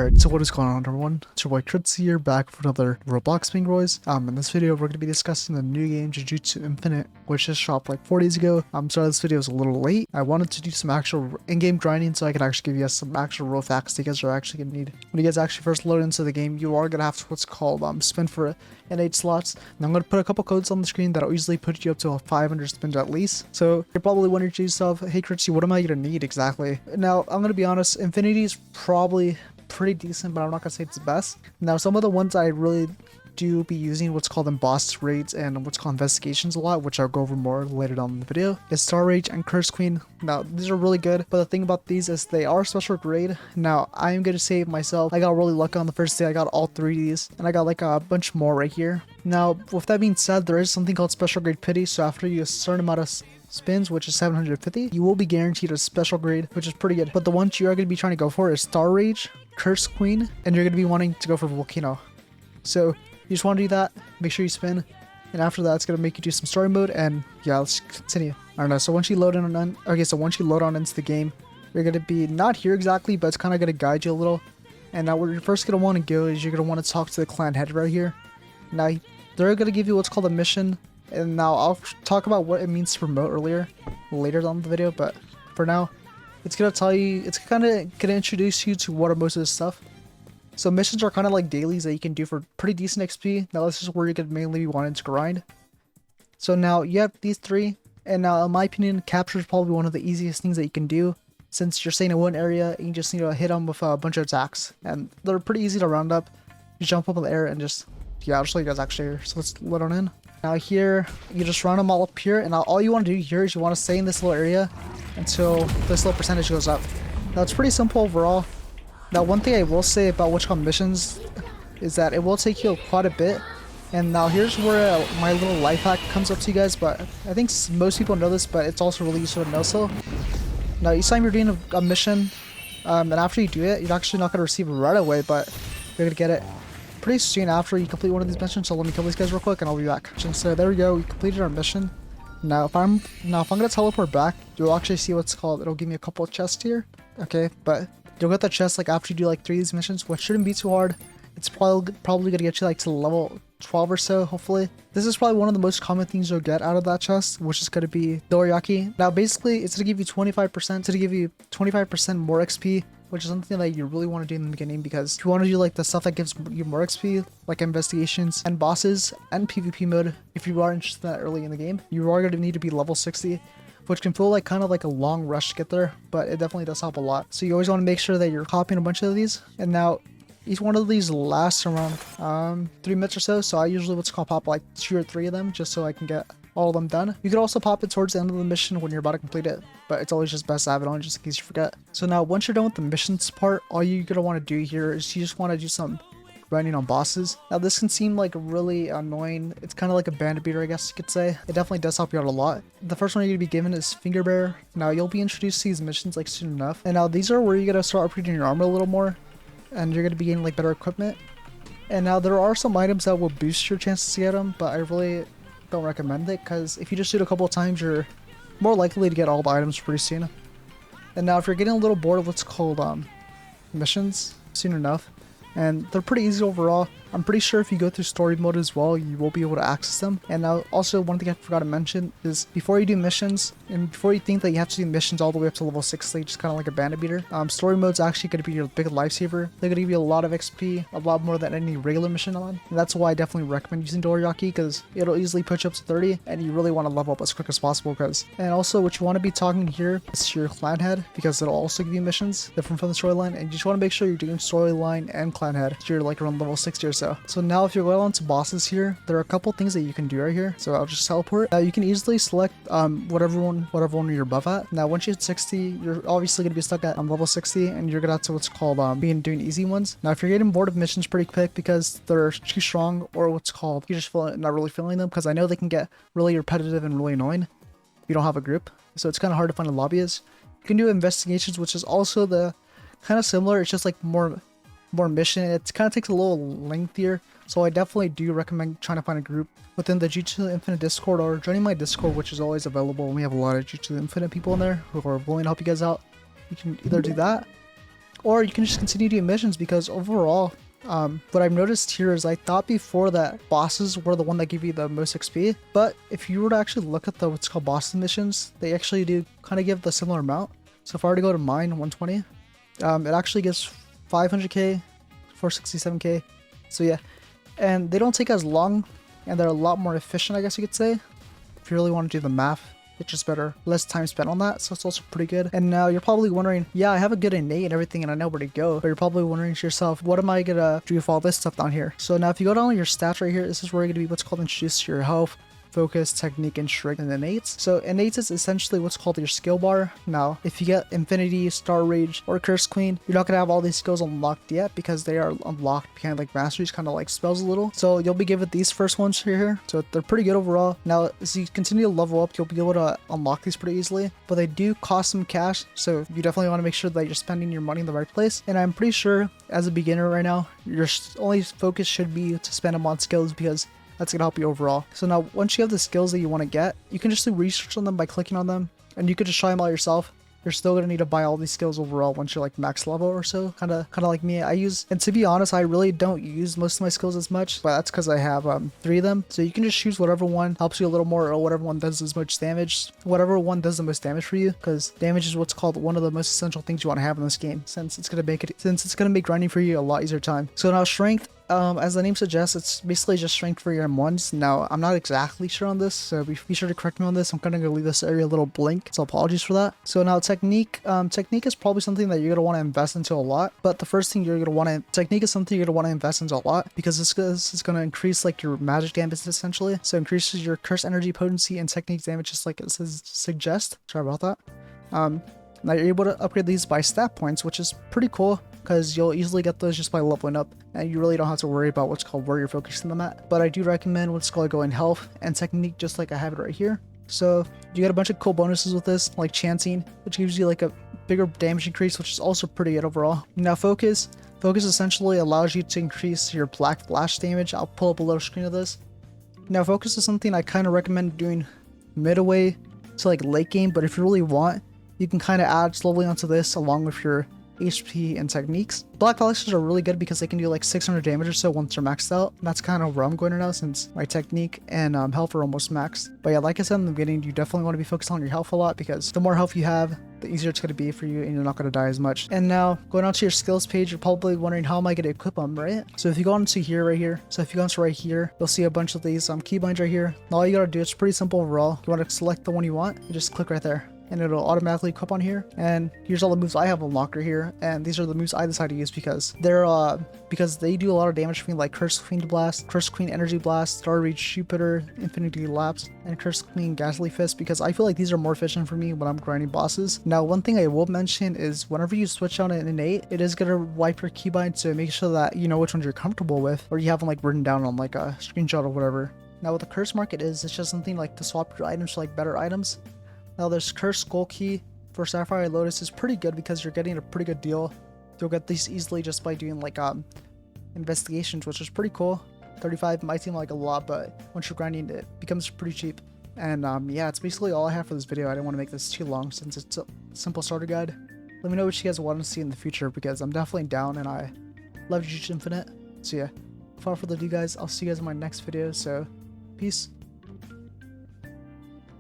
Alright, so what is going on everyone? It's your boy Kritz here, back for another Roblox Ping Boys. In this video we're going to be discussing the new game Jujutsu Infinite, which just dropped like 4 days ago. Sorry this video is a little late. I wanted to do some actual in-game grinding so I could actually give you guys some actual real facts that you guys are actually going to need. When you guys actually first load into the game, you are going to have to what's called spin for innate slots. And I'm going to put a couple codes on the screen that'll easily put you up to 500 spins at least. So you're probably wondering to yourself, hey Kritz, what am I going to need exactly? Now I'm going to be honest, Infinity is probably pretty decent, but I'm not gonna say it's the best. Now some of the ones I really do be using what's called boss raids and what's called investigations a lot, which I'll go over more later on in the video, is Star Rage and Curse Queen. Now these are really good, but the thing about these is they are special grade. Now I am gonna say myself, I got really lucky on the first day. I got all 3 of these and I got like a bunch more right here. Now with that being said, there is something called special grade pity, so after you a certain amount of spins, which is 750, you will be guaranteed a special grade, which is pretty good. But the ones you are going to be trying to go for is Star Rage, Curse Queen, and you're going to be wanting to go for Volcano. So you just want to do that, make sure you spin, and after that it's going to make you do some story mode, and yeah, let's continue. I don't know, so once you load in on, once you load on into the game, you're going to be not here exactly, but it's kind of going to guide you a little. And now where you're first going to want to go is you're going to want to talk to the clan head right here. Now they're going to give you what's called a mission. And now I'll talk about what it means to promote later on the video, but for now, it's gonna tell you, it's kind of gonna introduce you to what are most of this stuff. So missions are kind of like dailies that you can do for pretty decent XP. Now this is where you're gonna mainly be wanting to grind. So now you have these 3, and now in my opinion, capture is probably one of the easiest things that you can do, since you're staying in one area and you just need to hit them with a bunch of attacks, and they're pretty easy to round up. You jump up in the air and just, yeah, I'll show you guys actually here. So let's let on in. Now here, you just round them all up here, and now all you want to do here is you want to stay in this little area until this little percentage goes up. Now it's pretty simple overall. Now one thing I will say about what's called missions is that it will take you quite a bit. And now here's where my little life hack comes up to you guys, but I think most people know this, but it's also really useful to know so. Now each time you're doing a mission, and after you do it, you're actually not going to receive it right away, but you're going to get it pretty soon after you complete one of these missions. So let me kill these guys real quick and I'll be back. So there we go, we completed our mission. Now if I'm gonna teleport back, you'll actually see what's called, it'll give me a couple of chests here. Okay, but you'll get the chest like after you do like 3 of these missions, which shouldn't be too hard. It's probably gonna get you like to level 12 or so, hopefully. This is probably one of the most common things you'll get out of that chest, which is gonna be Dorayaki. Now basically it's gonna give you 25% more XP, which is something that you really want to do in the beginning, because if you want to do like the stuff that gives you more XP, like investigations and bosses and PvP mode, if you are interested in that early in the game, you are going to need to be level 60, which can feel like kind of like a long rush to get there, but it definitely does help a lot. So you always want to make sure that you're copying a bunch of these. And now each one of these lasts around 3 minutes or so I usually pop like 2 or 3 of them just so I can get all of them done. You could also pop it towards the end of the mission when you're about to complete it, but it's always just best to have it on just in case you forget. So now once you're done with the missions part, all you're gonna want to do here is you just want to do some grinding on bosses. Now this can seem like really annoying. It's kind of like a bandit beater, I guess you could say. It definitely does help you out a lot. The first one you're gonna be given is Finger Bearer. Now you'll be introduced to these missions like soon enough, and now these are where you're gonna start upgrading your armor a little more, and you're gonna be getting like better equipment. And now there are some items that will boost your chances to get them, but I really don't recommend it, because if you just do it a couple of times, you're more likely to get all the items pretty soon. And now if you're getting a little bored of what's called missions soon enough, and they're pretty easy overall, I'm pretty sure if you go through story mode as well, you will be able to access them. And now also one thing I forgot to mention is before you do missions, and before you think that you have to do missions all the way up to level 60, just kind of like a bandit beater, story mode's actually going to be your big lifesaver. They're going to give you a lot of XP, a lot more than any regular mission on. And that's why I definitely recommend using Dorayaki, because it'll easily put you up to 30, and you really want to level up as quick as possible. And also what you want to be talking here is your clan head, because it'll also give you missions different from the storyline, and you just want to make sure you're doing storyline and clan head so you're like around level 60 or so. So now if you go on to bosses here, there are a couple things that you can do right here. So I'll just teleport. You can easily select whatever one you're above at. Now once you hit 60, you're obviously going to be stuck at level 60, and you're going to have to what's called doing easy ones. Now if you're getting bored of missions pretty quick because they're too strong, or what's called you're just not really feeling them, because I know they can get really repetitive and really annoying if you don't have a group, so it's kind of hard to find a lobbyist. You can do investigations, which is also the kind of similar. It's just like more mission. It kind of takes a little lengthier, so I definitely do recommend trying to find a group within the Jujutsu Infinite Discord, or joining my Discord, which is always available, and we have a lot of Jujutsu Infinite people in there who are willing to help you guys out. You can either do that, or you can just continue doing missions, because overall, what I've noticed here is I thought before that bosses were the one that give you the most XP, but if you were to actually look at the what's called boss missions, they actually do kind of give the similar amount. So if I were to go to mine 120, it actually gives 500k, 467k. So yeah, and they don't take as long, and they're a lot more efficient, I guess you could say. If you really want to do the math, it's just better, less time spent on that, so it's also pretty good. And now you're probably wondering, yeah, I have a good innate and everything and I know where to go, but you're probably wondering to yourself, what am I gonna do with all this stuff down here? So now if you go down to your stats right here, this is where you're gonna be what's called introduced to your health, focus, technique, and strength, and innates. So innates is essentially what's called your skill bar. Now if you get infinity, star rage, or curse queen, you're not gonna have all these skills unlocked yet, because they are unlocked behind like masteries, kind of like spells a little. So you'll be given these first ones here, so they're pretty good overall. Now as you continue to level up, you'll be able to unlock these pretty easily, but they do cost some cash, so you definitely want to make sure that you're spending your money in the right place. And I'm pretty sure as a beginner right now, your only focus should be to spend them on skills, because that's gonna help you overall. So now once you have the skills that you want to get, you can just do research on them by clicking on them, and you could just try them out yourself. You're still gonna need to buy all these skills overall once you're like max level or so, kind of like me. And to be honest, I really don't use most of my skills as much, but that's because I have 3 of them. So you can just choose whatever one helps you a little more, or whatever one does as much damage, whatever one does the most damage for you, because damage is what's called one of the most essential things you want to have in this game, since it's gonna make grinding for you a lot easier time. So now strength. As the name suggests, it's basically just strength for your M1s. Now, I'm not exactly sure on this, so be sure to correct me on this. I'm kind of going to leave this area a little blank, so apologies for that. So now technique. Technique is probably something that you're going to want to invest into a lot, but the first thing technique is something you're going to want to invest into a lot, because this is going to increase like your magic damage essentially. So it increases your curse energy potency and technique damage, just like it says suggest. Sorry about that. Now you're able to upgrade these by stat points, which is pretty cool, because you'll easily get those just by leveling up, and you really don't have to worry about what's called where you're focusing them at. But I do recommend what's called going health and technique, just like I have it right here. So you get a bunch of cool bonuses with this, like chancing, which gives you like a bigger damage increase, which is also pretty good overall. Now focus essentially allows you to increase your black flash damage. I'll pull up a little screen of this. Now focus is something I kind of recommend doing midway to like late game, but if you really want, you can kind of add slowly onto this along with your HP and techniques. Black flashes are really good because they can do like 600 damage or so once they're maxed out. And that's kind of where I'm going right now, since my technique and health are almost maxed. But yeah, like I said in the beginning, you definitely want to be focused on your health a lot, because the more health you have, the easier it's going to be for you, and you're not going to die as much. And now going on to your skills page, you're probably wondering, how am I going to equip them, right? So if you go into here, right here, you'll see a bunch of these keybinds right here. And all you got to do, it's pretty simple overall. You want to select the one you want, you just click right there, and it'll automatically equip on here. And here's all the moves I have unlocked right here, and these are the moves I decided to use because they do a lot of damage for me, like Curse Queen Blast, Curse Queen Energy Blast, Star Reach Jupiter, Infinity Lapse, and Curse Queen Ghastly Fist, because I feel like these are more efficient for me when I'm grinding bosses. Now one thing I will mention is whenever you switch on an innate, it is gonna wipe your keybind to make sure that you know which ones you're comfortable with, or you have them like written down on like a screenshot or whatever. Now what the curse mark it's just something like to swap your items for like better items. Now there's Curse Skull Key for Sapphire Lotus is pretty good because you're getting a pretty good deal. You'll get these easily just by doing like investigations, which is pretty cool. 35 might seem like a lot, but once you're grinding, it becomes pretty cheap. And yeah, it's basically all I have for this video. I didn't want to make this too long since it's a simple starter guide. Let me know what you guys want to see in the future, because I'm definitely down and I love Jujutsu Infinite. So yeah, without further ado guys, I'll see you guys in my next video, so peace.